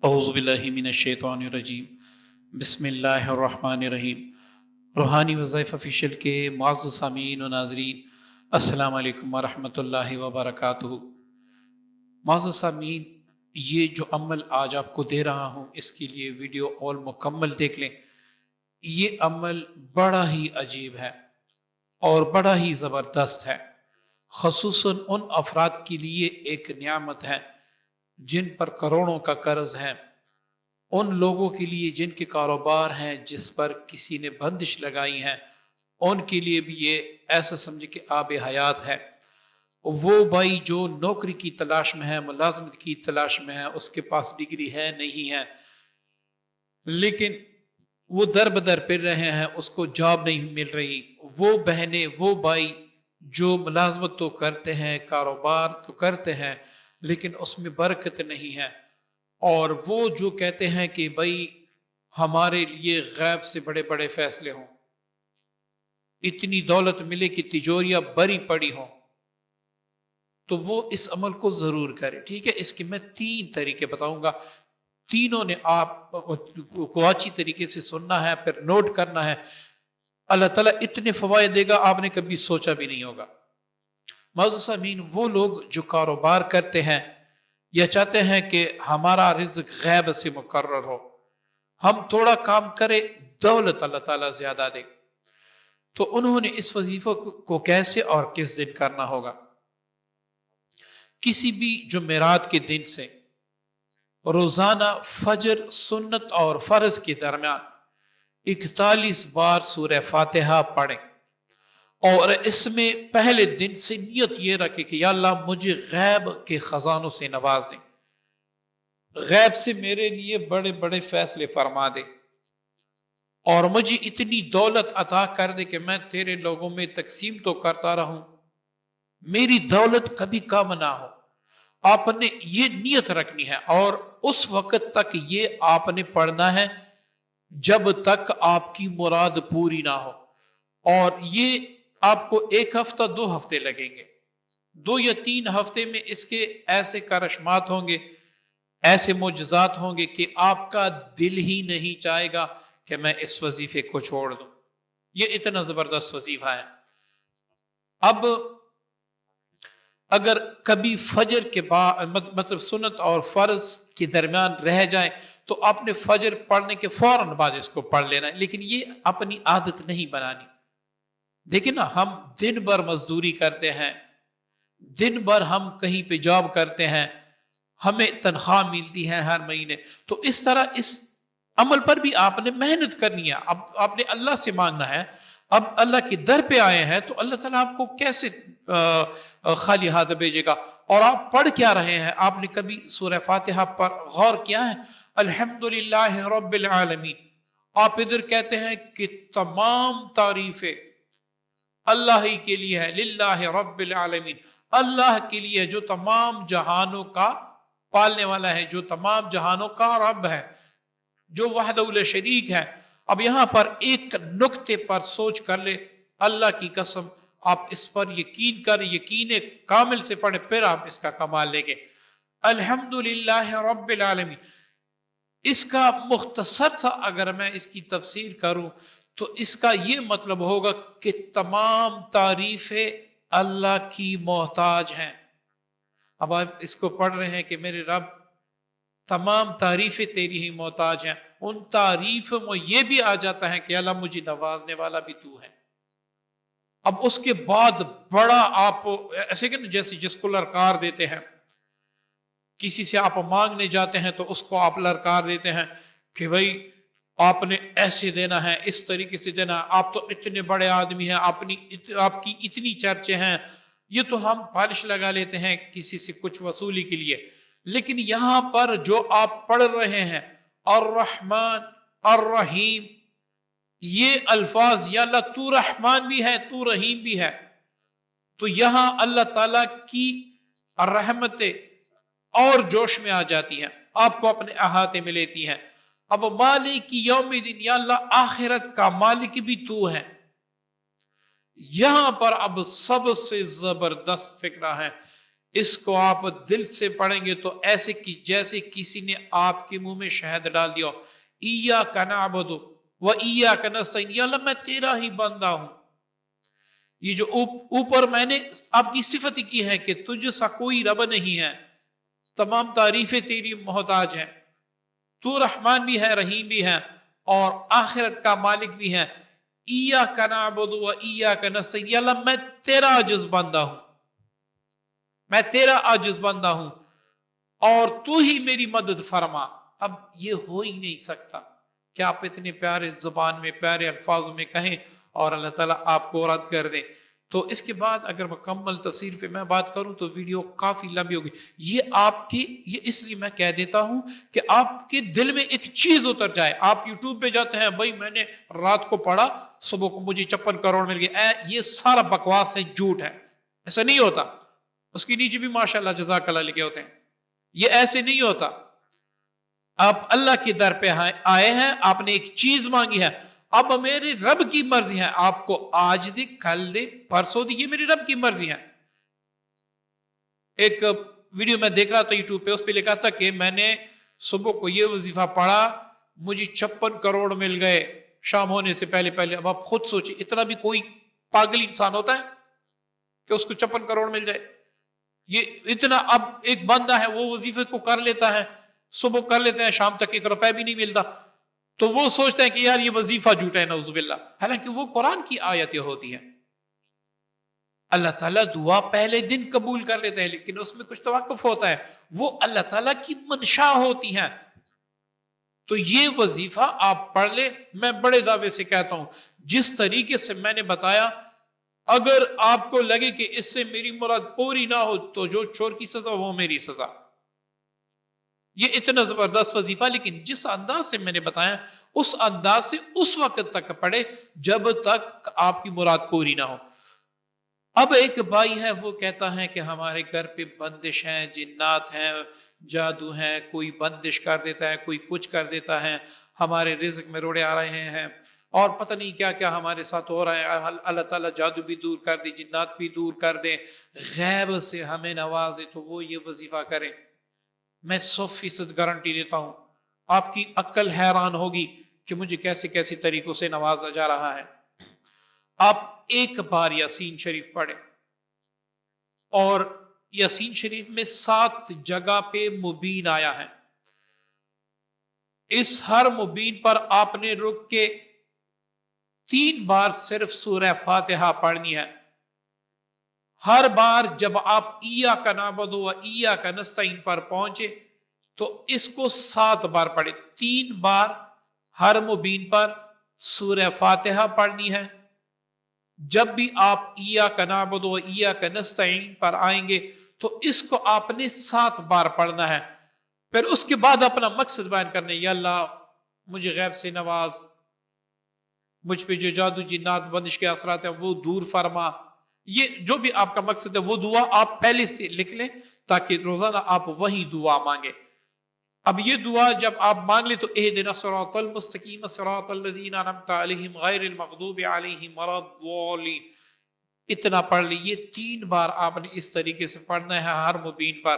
اعوذ باللہ من الشیطان الرجیم، بسم اللہ الرحمن الرحیم۔ روحانی وظائف آفیشیل کے معزز سامعین و ناظرین، السلام علیکم ورحمۃ اللہ وبرکاتہ۔ معزز سامعین، یہ جو عمل آج آپ کو دے رہا ہوں اس کے لیے ویڈیو اور مکمل دیکھ لیں۔ یہ عمل بڑا ہی عجیب ہے اور بڑا ہی زبردست ہے، خصوصاً ان افراد کے لیے ایک نعمت ہے جن پر کروڑوں کا قرض ہے، ان لوگوں کے لیے جن کے کاروبار ہیں جس پر کسی نے بندش لگائی ہے، ان کے لیے بھی یہ ایسا سمجھے کہ آب حیات ہے۔ وہ بھائی جو نوکری کی تلاش میں ہے، ملازمت کی تلاش میں ہے، اس کے پاس ڈگری ہے نہیں ہے، لیکن وہ در بدر پھر رہے ہیں، اس کو جاب نہیں مل رہی۔ وہ بہنیں، وہ بھائی جو ملازمت تو کرتے ہیں، کاروبار تو کرتے ہیں، لیکن اس میں برکت نہیں ہے، اور وہ جو کہتے ہیں کہ بھائی ہمارے لیے غیب سے بڑے بڑے فیصلے ہوں، اتنی دولت ملے کہ تجوریاں بری پڑی ہوں، تو وہ اس عمل کو ضرور کرے۔ ٹھیک ہے، اس کے میں 3 طریقے بتاؤں گا، تینوں نے آپ کو اچھی طریقے سے سننا ہے، پھر نوٹ کرنا ہے۔ اللہ تعالیٰ اتنے فوائد دے گا آپ نے کبھی سوچا بھی نہیں ہوگا۔ معزز سامعین، وہ لوگ جو کاروبار کرتے ہیں یا چاہتے ہیں کہ ہمارا رزق غیب سے مقرر ہو، ہم تھوڑا کام کریں، دولت اللہ تعالیٰ زیادہ دے، تو انہوں نے اس وظیفہ کو کیسے اور کس دن کرنا ہوگا؟ کسی بھی جمعرات کے دن سے روزانہ فجر، سنت اور فرض کے درمیان 41 بار سورہ فاتحہ پڑھیں، اور اس میں پہلے دن سے نیت یہ رکھے کہ یا اللہ مجھے غیب کے خزانوں سے نواز دیں، غیب سے میرے لیے بڑے بڑے فیصلے فرما دے، اور مجھے اتنی دولت عطا کر دے کہ میں تیرے لوگوں میں تقسیم تو کرتا رہوں، میری دولت کبھی کم نہ ہو۔ آپ نے یہ نیت رکھنی ہے، اور اس وقت تک یہ آپ نے پڑھنا ہے جب تک آپ کی مراد پوری نہ ہو، اور یہ آپ کو 1 ہفتہ 2 ہفتے لگیں گے، 2 یا 3 ہفتے میں اس کے ایسے کرشمات ہوں گے، ایسے معجزات ہوں گے کہ آپ کا دل ہی نہیں چاہے گا کہ میں اس وظیفے کو چھوڑ دوں۔ یہ اتنا زبردست وظیفہ ہے۔ اب اگر کبھی فجر کے بعد مطلب سنت اور فرض کے درمیان رہ جائیں تو آپ نے فجر پڑھنے کے فوراً بعد اس کو پڑھ لینا ہے، لیکن یہ اپنی عادت نہیں بنانی۔ دیکھیں نا، ہم دن بھر مزدوری کرتے ہیں، دن بھر ہم کہیں پہ جاب کرتے ہیں، ہمیں تنخواہ ملتی ہے ہر مہینے، تو اس طرح اس عمل پر بھی آپ نے محنت کرنی ہے۔ اب آپ نے اللہ سے مانگنا ہے، اب اللہ کے در پہ آئے ہیں تو اللہ تعالیٰ آپ کو کیسے خالی ہاتھ بھیجے گا؟ اور آپ پڑھ کیا رہے ہیں؟ آپ نے کبھی سورہ فاتحہ پر غور کیا ہے؟ الحمدللہ رب العالمین، آپ ادھر کہتے ہیں کہ تمام تعریفیں اللہ ہی کے لیے ہے، للہ رب العالمین، اللہ کے لیے جو تمام جہانوں کا پالنے والا ہے، جو تمام جہانوں کا رب ہے، جو وحدہ لا شریک ہے۔ اب یہاں پر ایک نقطے پر سوچ کر لے، اللہ کی قسم آپ اس پر یقین کر، یقین کامل سے پڑھیں، پھر آپ اس کا کمال لیں گے۔ الحمدللہ رب العالمین، اس کا مختصر سا اگر میں اس کی تفسیر کروں تو اس کا یہ مطلب ہوگا کہ تمام تعریفیں اللہ کی محتاج ہیں۔ اب آپ اس کو پڑھ رہے ہیں کہ میرے رب تمام تعریفیں تیری ہی محتاج ہیں، ان تعریفوں میں یہ بھی آ جاتا ہے کہ اللہ مجھے نوازنے والا بھی تو ہے۔ اب اس کے بعد بڑا آپ ایسے کہ جیسے جس کو للکار دیتے ہیں، کسی سے آپ مانگنے جاتے ہیں تو اس کو آپ للکار دیتے ہیں کہ بھائی آپ نے ایسے دینا ہے، اس طریقے سے دینا ہے، آپ تو اتنے بڑے آدمی ہیں، آپ کی اتنی چرچے ہیں، یہ تو ہم پالش لگا لیتے ہیں کسی سے کچھ وصولی کے لیے۔ لیکن یہاں پر جو آپ پڑھ رہے ہیں الرحمن الرحیم، یہ الفاظ، یا اللہ تو رحمان بھی ہے تو رحیم بھی ہے، تو یہاں اللہ تعالیٰ کی رحمتیں اور جوش میں آ جاتی ہیں، آپ کو اپنے احاطے میں لیتی ہیں۔ اب مالک یوم الدین، یا اللہ آخرت کا مالک بھی تو ہے۔ یہاں پر اب سب سے زبردست فکرہ ہے اس کو آپ دل سے پڑھیں گے تو ایسے کی جیسے کسی نے آپ کے منہ میں شہد ڈال دیا. ایاک نعبد و ایاک نستعین، یا اللہ میں تیرا ہی بندہ ہوں. یہ جو اوپر میں نے آپ کی صفت کی ہے کہ تجھ سا کوئی رب نہیں ہے، تمام تعریفیں تیری محتاج ہیں، تو رحمان بھی ہے، رحیم بھی ہے، اور آخرت کا مالک بھی ہے. ایاک نعبد و ایاک نستعین، یا اللہ میں تیرا عاجز بندہ ہوں، میں تیرا عاجز بندہ ہوں اور تو ہی میری مدد فرما. اب یہ ہو ہی نہیں سکتا کہ آپ اتنے پیارے زبان میں پیارے الفاظ میں کہیں اور اللہ تعالیٰ آپ کو رد کر دے. تو اس کے بعد اگر مکمل تفسیر پہ میں بات کروں تو ویڈیو کافی لمبی ہوگی. یہ اس لیے میں کہہ دیتا ہوں کہ آپ کے دل میں ایک چیز اتر جائے. آپ یوٹیوب پہ جاتے ہیں، بھائی میں نے رات کو پڑھا، صبح کو مجھے 56 کروڑ مل گئے، یہ سارا بکواس ہے، جھوٹ ہے. ایسا نہیں ہوتا. اس کے نیچے بھی ماشاءاللہ جزاک اللہ لکھے ہوتے ہیں. یہ ایسے نہیں ہوتا. آپ اللہ کی در پہ آئے ہیں، آپ نے ایک چیز مانگی ہے، اب میرے رب کی مرضی ہے، آپ کو آج دے، کل دے، پرسوں دے، یہ میرے رب کی مرضی ہے. ایک ویڈیو میں دیکھ رہا تھا یوٹیوب پہ، اس پہ لکھا تھا کہ میں نے صبح کو یہ وظیفہ پڑھا، مجھے 56 کروڑ مل گئے شام ہونے سے پہلے پہلے. اب آپ خود سوچیں، اتنا بھی کوئی پاگل انسان ہوتا ہے کہ اس کو 56 کروڑ مل جائے؟ یہ اتنا، اب ایک بندہ ہے وہ وظیفے کو کر لیتا ہے، صبح کر لیتے ہیں، شام تک 1 روپے بھی نہیں ملتا، تو وہ سوچتے ہیں کہ یار یہ وظیفہ جھوٹا ہے، نعوذ باللہ. حالانکہ وہ قرآن کی آیتیں ہوتی ہیں. اللہ تعالیٰ دعا پہلے دن قبول کر لیتے ہیں، لیکن اس میں کچھ توقف ہوتا ہے، وہ اللہ تعالیٰ کی منشا ہوتی ہیں. تو یہ وظیفہ آپ پڑھ لیں. میں بڑے دعوے سے کہتا ہوں، جس طریقے سے میں نے بتایا، اگر آپ کو لگے کہ اس سے میری مراد پوری نہ ہو تو جو چور کی سزا وہ میری سزا. یہ اتنا زبردست وظیفہ، لیکن جس انداز سے میں نے بتایا اس انداز سے اس وقت تک پڑھے جب تک آپ کی مراد پوری نہ ہو. اب ایک بھائی ہے، وہ کہتا ہے کہ ہمارے گھر پہ بندش ہیں، جنات ہیں، جادو ہیں، کوئی بندش کر دیتا ہے، کوئی کچھ کر دیتا ہے، ہمارے رزق میں روڑے آ رہے ہیں، اور پتہ نہیں کیا کیا ہمارے ساتھ ہو رہا ہے. اللہ تعالیٰ جادو بھی دور کر دے، جنات بھی دور کر دے، غیب سے ہمیں نوازے تو وہ یہ وظیفہ کریں. میں 100% گارنٹی دیتا ہوں آپ کی عقل حیران ہوگی کہ مجھے کیسے کیسے طریقوں سے نوازا جا رہا ہے. آپ ایک بار یاسین شریف پڑھیں، اور یاسین شریف میں 7 جگہ پہ مبین آیا ہے. اس ہر مبین پر آپ نے رک کے 3 بار صرف سورہ فاتحہ پڑھنی ہے. ہر بار جب آپ ایاک نعبد و ایاک نستعین پر پہنچے تو اس کو 7 بار پڑھے. 3 بار ہر مبین پر سورہ فاتحہ پڑھنی ہے. جب بھی آپ ایاک نعبد و ایاک نستعین پر آئیں گے تو اس کو آپ نے 7 بار پڑھنا ہے. پھر اس کے بعد اپنا مقصد بیان کرنے، یا اللہ مجھے غیب سے نواز، مجھ پہ جو جادو جنات بندش کے اثرات ہیں وہ دور فرما. یہ جو بھی آپ کا مقصد ہے وہ دعا آپ پہلے سے لکھ لیں تاکہ روزانہ آپ وہی دعا مانگیں. اب یہ دعا جب آپ مانگ لیں تو اہدنا الصراط المستقیم صراط الذین انعمت علیہم غیر المغضوب علیہم ولا الضالین، اتنا پڑھ لی. یہ 3 بار آپ نے اس طریقے سے پڑھنا ہے ہر مبین پر.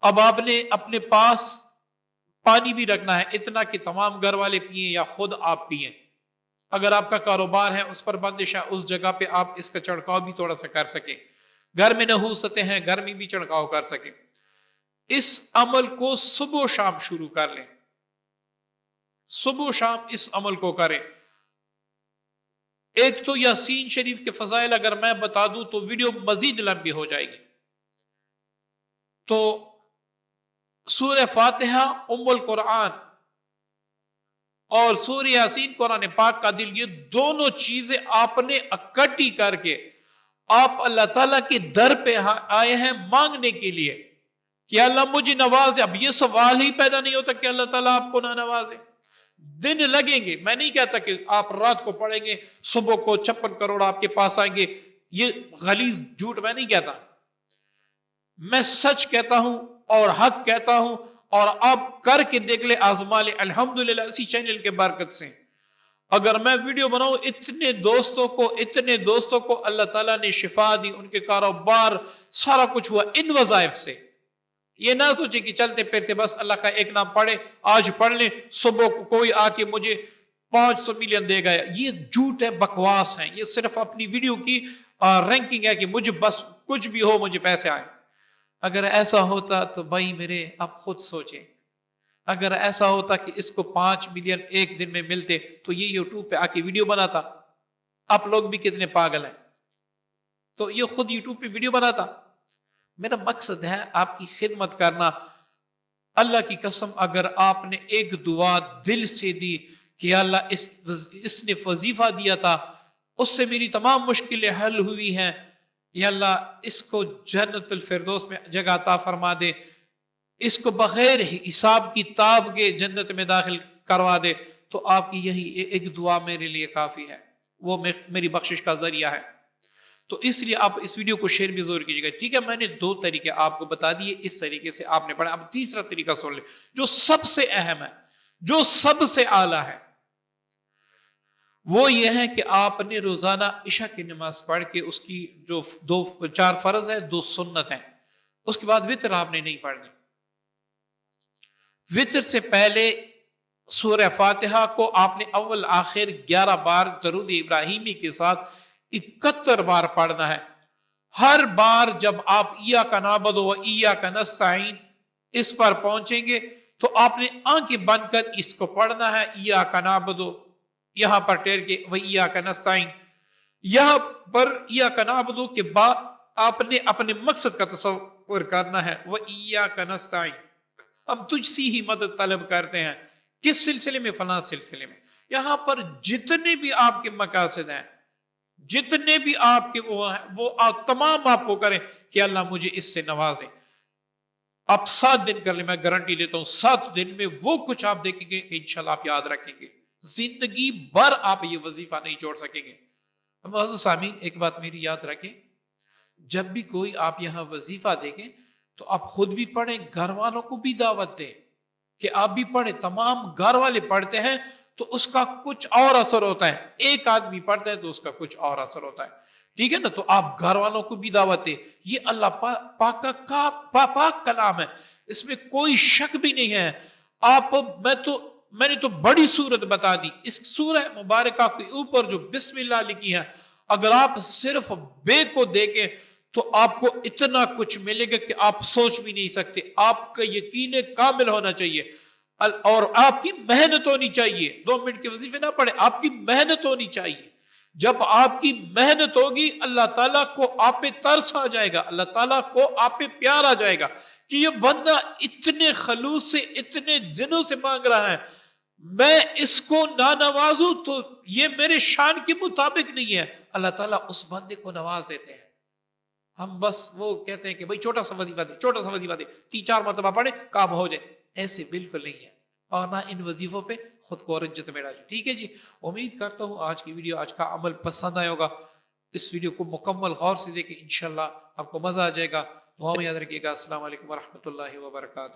اب آپ نے اپنے پاس پانی بھی رکھنا ہے، اتنا کہ تمام گھر والے پئیں یا خود آپ پئیں. اگر آپ کا کاروبار ہے اس پر بندش ہے، اس جگہ پہ آپ اس کا چھڑکاؤ بھی تھوڑا سا کر سکیں. گھر میں نحوستیں ہیں، گھر میں بھی چھڑکاؤ کر سکیں. اس عمل کو صبح و شام شروع کر لیں، صبح و شام اس عمل کو کریں. ایک تو یاسین شریف کے فضائل اگر میں بتا دوں تو ویڈیو مزید لمبی ہو جائے گی. تو سورہ فاتحہ ام القرآن اور سورہ یاسین قرآن پاک کا دل، یہ دونوں چیزیں آپ نے اکٹھی کر کے آپ اللہ تعالیٰ کے در پہ آئے ہیں مانگنے کے لیے کہ اللہ مجھے نوازے. اب یہ سوال ہی پیدا نہیں ہوتا کہ اللہ تعالیٰ آپ کو نہ نوازے. دن لگیں گے، میں نہیں کہتا کہ آپ رات کو پڑھیں گے صبح کو 56 کروڑ آپ کے پاس آئیں گے. یہ غلیظ جھوٹ میں نہیں کہتا، میں سچ کہتا ہوں اور حق کہتا ہوں، اور آپ کر کے دیکھ لیں آزما لیں. الحمدللہ اسی چینل کے برکت سے اگر میں ویڈیو بناؤں اتنے دوستوں کو اللہ تعالیٰ نے شفا دی، ان کے کاروبار سارا کچھ ہوا ان وظائف سے. یہ نہ سوچے کہ چلتے پھرتے بس اللہ کا ایک نام پڑھے، آج پڑھ لیں، صبح کو کوئی آ کے مجھے 500 ملین دے گا. یہ جھوٹ ہے، بکواس ہے. یہ صرف اپنی ویڈیو کی رینکنگ ہے کہ مجھے بس کچھ بھی ہو مجھے پیسے آئیں. اگر ایسا ہوتا تو بھائی میرے آپ خود سوچیں، اگر ایسا ہوتا کہ اس کو 5 ملین ایک دن میں ملتے تو یہ یوٹیوب پہ آ کے ویڈیو بناتا. آپ لوگ بھی کتنے پاگل ہیں، تو یہ خود یوٹیوب پہ ویڈیو بناتا. میرا مقصد ہے آپ کی خدمت کرنا. اللہ کی قسم اگر آپ نے ایک دعا دل سے دی کہ اللہ اس نے وظیفہ دیا تھا، اس سے میری تمام مشکلیں حل ہوئی ہیں، یا اللہ اس کو جنت الفردوس میں جگہ عطا فرما دے، اس کو بغیر حساب کی تاب کے جنت میں داخل کروا دے، تو آپ کی یہی ایک دعا میرے لیے کافی ہے، وہ میری بخشش کا ذریعہ ہے. تو اس لیے آپ اس ویڈیو کو شیئر بھی ضرور کیجیے گا. ٹھیک ہے، میں نے 2 طریقے آپ کو بتا دیے، اس طریقے سے آپ نے پڑھا. اب تیسرا طریقہ سن لیں جو سب سے اہم ہے، جو سب سے اعلیٰ ہے، وہ یہ ہے کہ آپ نے روزانہ عشاء کی نماز پڑھ کے اس کی جو 4 فرض ہیں، 2 سنت ہیں، اس کے بعد وتر آپ نے نہیں پڑھنی. وتر سے پہلے سورہ فاتحہ کو آپ نے اول آخر 11 بار درود ابراہیمی کے ساتھ 71 بار پڑھنا ہے. ہر بار جب آپ ایاک نعبد و ایاک نستعین اس پر پہنچیں گے تو آپ نے آنکھیں بند کر اس کو پڑھنا ہے. ایاک نعبد، یہاں پر ٹھہر کے و ایاک نستعین، یہاں پر ایاک نعبد کے بعد آپ نے اپنے مقصد کا تصور کرنا ہے. و ایاک نستعین، ہم تجھ سی ہی مدد طلب کرتے ہیں. کس سلسلے میں؟ فلاں سلسلے میں. یہاں پر جتنے بھی آپ کے مقاصد ہیں، جتنے بھی آپ کے وہ ہیں، وہ تمام آپ کو کریں کہ اللہ مجھے اس سے نوازے. آپ 7 دن کر لیں، میں گارنٹی دیتا ہوں 7 دن میں وہ کچھ آپ دیکھیں گے کہ انشاءاللہ آپ یاد رکھیں گے. زندگی بھر آپ یہ وظیفہ نہیں چھوڑ سکیں گے. معزز سامعین، ایک بات میری یاد رکھیں، جب بھی کوئی آپ یہاں وظیفہ دیکھیں تو آپ خود بھی پڑھیں، گھر والوں کو بھی دعوت دیں کہ آپ بھی پڑھیں. تمام گھر والے پڑھتے ہیں تو اس کا کچھ اور اثر ہوتا ہے. ایک آدمی پڑھتا ہے تو اس کا کچھ اور اثر ہوتا ہے. ٹھیک ہے نا؟ تو آپ گھر والوں کو بھی دعوت دیں. یہ اللہ پاک کا پاک کلام ہے، اس میں کوئی شک بھی نہیں ہے. میں نے تو بڑی سورت بتا دی. اس سورہ مبارکہ کے اوپر جو بسم اللہ لکھی ہے، اگر آپ صرف بے کو دیکھیں تو آپ کو اتنا کچھ ملے گا کہ آپ سوچ بھی نہیں سکتے. آپ کا یقین کامل ہونا چاہیے اور آپ کی محنت ہونی چاہیے. 2 منٹ کے وظیفے نہ پڑھے، آپ کی محنت ہونی چاہیے. جب آپ کی محنت ہوگی اللہ تعالیٰ کو آپ پہ ترس آ جائے گا، اللہ تعالیٰ کو آپ پہ پیار آ جائے گا کہ یہ بندہ اتنے خلوص سے اتنے دنوں سے مانگ رہا ہے، میں اس کو نہ نوازوں تو یہ میرے شان کے مطابق نہیں ہے. اللہ تعالیٰ اس بندے کو نواز دیتے ہیں. ہم بس وہ کہتے ہیں کہ بھائی چھوٹا سا وظیفہ دے، چھوٹا سا وظیفہ دے، 3-4 مرتبہ پڑھے کام ہو جائے. ایسے بالکل نہیں ہے، اور نہ ان وظیفوں پہ خود کو رجت میں ڈالیں. ٹھیک ہے جی، امید کرتا ہوں آج کی ویڈیو، آج کا عمل پسند آیا ہوگا. اس ویڈیو کو مکمل غور سے دیکھیں، انشاءاللہ آپ کو مزہ آ جائے گا. دعا میں یاد رکھیے گا. السلام علیکم ورحمۃ اللہ وبرکاتہ.